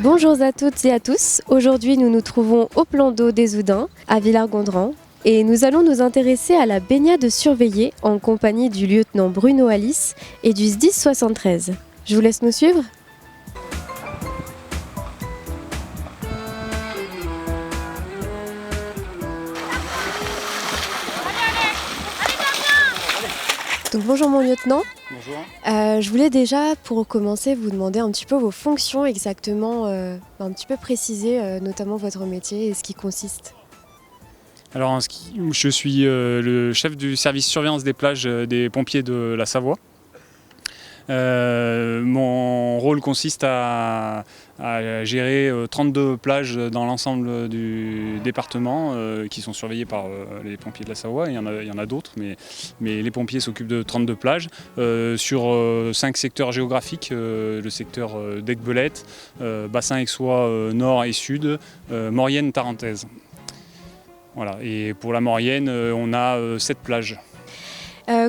Bonjour à toutes et à tous. Aujourd'hui, nous nous trouvons au plan d'eau des Oudins, à Villars-Gondran. Et nous allons nous intéresser à la baignade surveillée en compagnie du lieutenant Bruno Alice et du SDIS 73. Je vous laisse nous suivre. Donc bonjour mon lieutenant. Bonjour. Je voulais déjà pour commencer vous demander un petit peu vos fonctions exactement, un petit peu préciser notamment votre métier et ce qui consiste. Alors je suis le chef du service surveillance des plages des pompiers de la Savoie. Mon rôle consiste à gérer 32 plages dans l'ensemble du département qui sont surveillées par les pompiers de la Savoie. Il y en a d'autres, mais les pompiers s'occupent de 32 plages sur 5 secteurs géographiques, le secteur d'Aiguebelette, bassin aixois nord et sud, Maurienne, Tarentaise. Voilà. Et pour la Maurienne, on a 7 plages.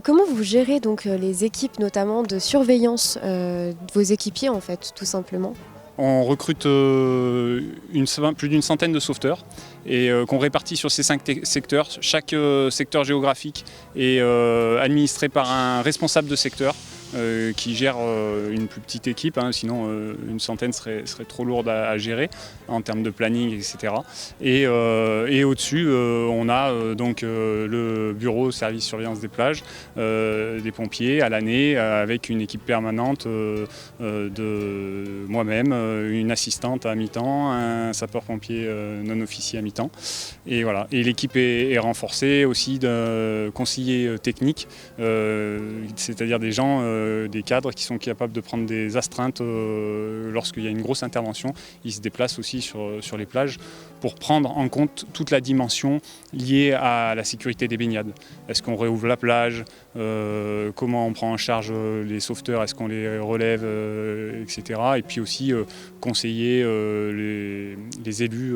Comment vous gérez donc les équipes notamment de surveillance de vos équipiers en fait, tout simplement? On recrute plus d'une centaine de sauveteurs et qu'on répartit sur ces 5 secteurs. Chaque secteur géographique est administré par un responsable de secteur qui gère une plus petite équipe, sinon une centaine serait trop lourde à gérer en termes de planning, etc. Et au-dessus, on a donc le bureau service surveillance des plages, des pompiers à l'année, avec une équipe permanente de moi-même, une assistante à mi-temps, un sapeur-pompier non officier à mi-temps. Et voilà. Et l'équipe est renforcée aussi de conseillers techniques, c'est-à-dire des gens, des cadres qui sont capables de prendre des astreintes lorsqu'il y a une grosse intervention. Ils se déplacent aussi sur les plages pour prendre en compte toute la dimension liée à la sécurité des baignades. Est-ce qu'on réouvre la plage? Comment on prend en charge les sauveteurs? Est-ce qu'on les relève, etc. Et puis aussi conseiller les élus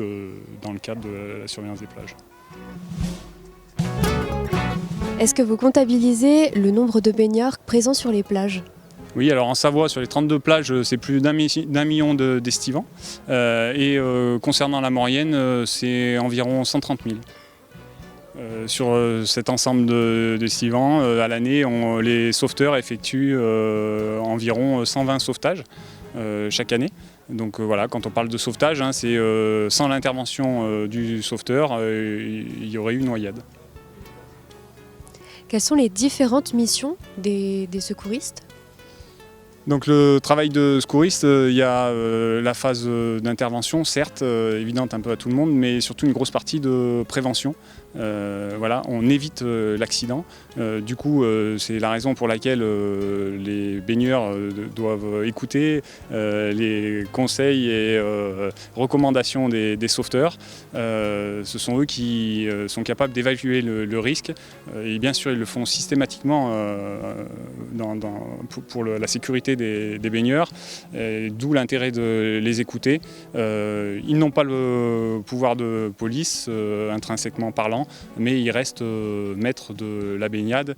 dans le cadre de la surveillance des plages. Est-ce que vous comptabilisez le nombre de baigneurs présents sur les plages? Oui, alors en Savoie, sur les 32 plages, c'est plus d'un million d'estivants. Et concernant la Maurienne, c'est environ 130 000. Sur cet ensemble d'estivants, à l'année, les sauveteurs effectuent environ 120 sauvetages chaque année. Donc voilà, quand on parle de sauvetage, c'est sans l'intervention du sauveteur, il y aurait eu une noyade. Quelles sont les différentes missions des secouristes? Donc le travail de secouriste, il y a la phase d'intervention, certes, évidente un peu à tout le monde, mais surtout une grosse partie de prévention. Voilà, on évite l'accident. Du coup, c'est la raison pour laquelle les baigneurs doivent écouter les conseils et recommandations des sauveteurs. Ce sont eux qui sont capables d'évaluer le risque. Et bien sûr, ils le font systématiquement pour la sécurité des baigneurs, d'où l'intérêt de les écouter. Ils n'ont pas le pouvoir de police, intrinsèquement parlant, mais ils restent maîtres de la baignade.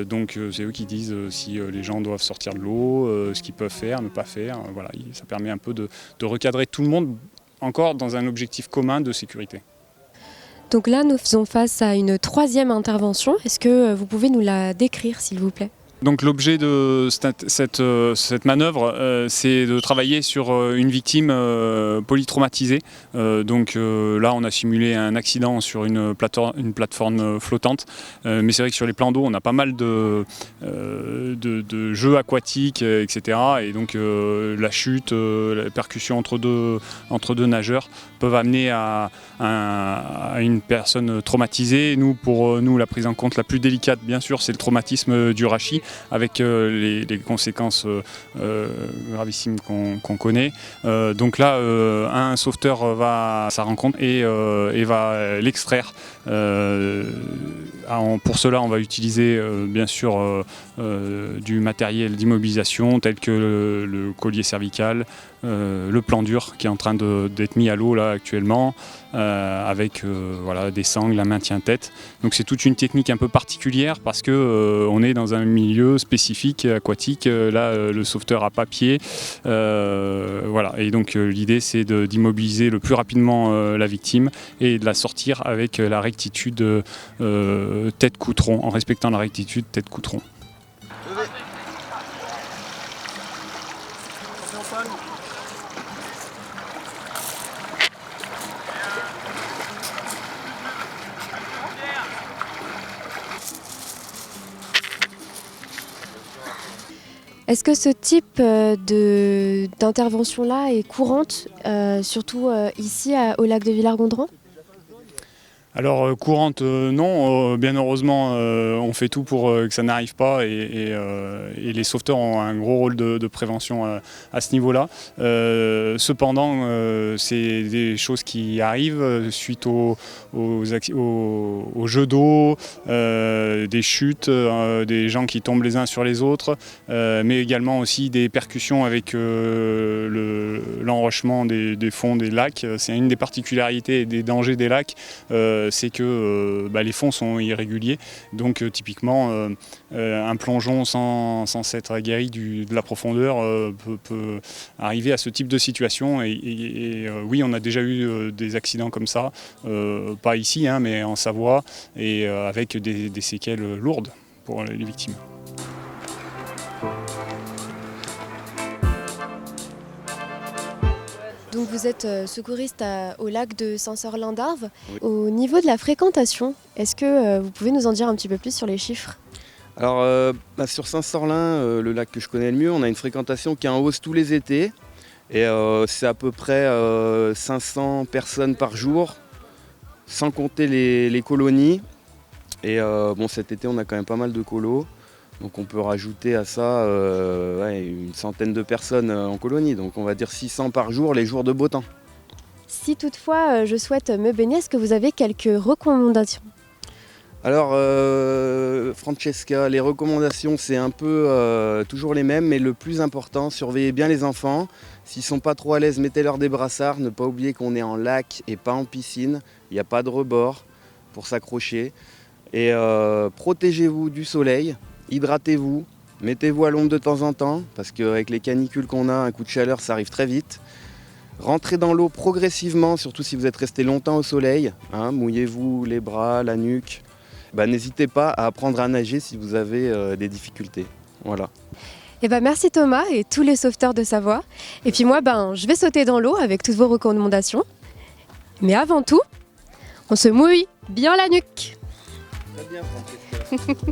Donc c'est eux qui disent si les gens doivent sortir de l'eau, ce qu'ils peuvent faire, ne pas faire. Voilà, ça permet un peu de recadrer tout le monde, encore dans un objectif commun de sécurité. Donc là, nous faisons face à une 3e intervention. Est-ce que vous pouvez nous la décrire, s'il vous plaît? Donc l'objet de cette manœuvre, c'est de travailler sur une victime polytraumatisée. Donc là, on a simulé un accident sur une plateforme flottante. Mais c'est vrai que sur les plans d'eau, on a pas mal de jeux aquatiques, etc. Et donc la chute, la percussion entre deux nageurs peuvent amener à une personne traumatisée. Pour nous, la prise en compte la plus délicate, bien sûr, c'est le traumatisme du rachis, avec les conséquences gravissimes qu'on connaît. Donc là, un sauveteur va à sa rencontre et va l'extraire. Pour cela, on va utiliser bien sûr du matériel d'immobilisation tel que le collier cervical, le plan dur qui est en train d'être mis à l'eau là actuellement, avec voilà, des sangles, un maintien tête. Donc c'est toute une technique un peu particulière parce que on est dans un milieu milieu spécifique, aquatique. Là, le sauveteur à pas pied. Voilà. Et donc l'idée, c'est d'immobiliser le plus rapidement la victime et de la sortir avec la rectitude tête-cou-tronc, en respectant la rectitude tête-cou-tronc. Est-ce que ce type d'intervention-là est courante, surtout ici au lac de Villard-Gondran ? Alors courante, non, bien heureusement on fait tout pour que ça n'arrive pas et les sauveteurs ont un gros rôle de prévention à ce niveau-là. Cependant, c'est des choses qui arrivent suite aux jeux d'eau, des chutes, des gens qui tombent les uns sur les autres, mais également aussi des percussions avec l'enrochement des fonds des lacs. C'est une des particularités et des dangers des lacs. C'est que les fonds sont irréguliers, donc typiquement un plongeon sans s'être aguerri de la profondeur peut arriver à ce type de situation et oui, on a déjà eu des accidents comme ça, pas ici mais en Savoie et avec des séquelles lourdes pour les victimes. Donc vous êtes secouriste au lac de Saint-Sorlin-d'Arves. Oui. Au niveau de la fréquentation, est-ce que vous pouvez nous en dire un petit peu plus sur les chiffres ? Alors sur Saint-Sorlin, le lac que je connais le mieux, on a une fréquentation qui est en hausse tous les étés. Et c'est à peu près 500 personnes par jour, sans compter les colonies. Et cet été, on a quand même pas mal de colos. Donc on peut rajouter à ça une centaine de personnes en colonie. Donc on va dire 600 par jour les jours de beau temps. Si toutefois je souhaite me baigner, est-ce que vous avez quelques recommandations ? Alors Francesca, les recommandations c'est un peu toujours les mêmes, mais le plus important, surveillez bien les enfants. S'ils ne sont pas trop à l'aise, mettez-leur des brassards. Ne pas oublier qu'on est en lac et pas en piscine. Il n'y a pas de rebord pour s'accrocher. Et protégez-vous du soleil. Hydratez-vous, mettez-vous à l'ombre de temps en temps, parce qu'avec les canicules qu'on a, un coup de chaleur, ça arrive très vite. Rentrez dans l'eau progressivement, surtout si vous êtes resté longtemps au soleil. Mouillez-vous les bras, la nuque. N'hésitez pas à apprendre à nager si vous avez des difficultés. Voilà. Merci Thomas et tous les sauveteurs de Savoie. Et puis moi, je vais sauter dans l'eau avec toutes vos recommandations. Mais avant tout, on se mouille bien la nuque. Très bien, Francesca.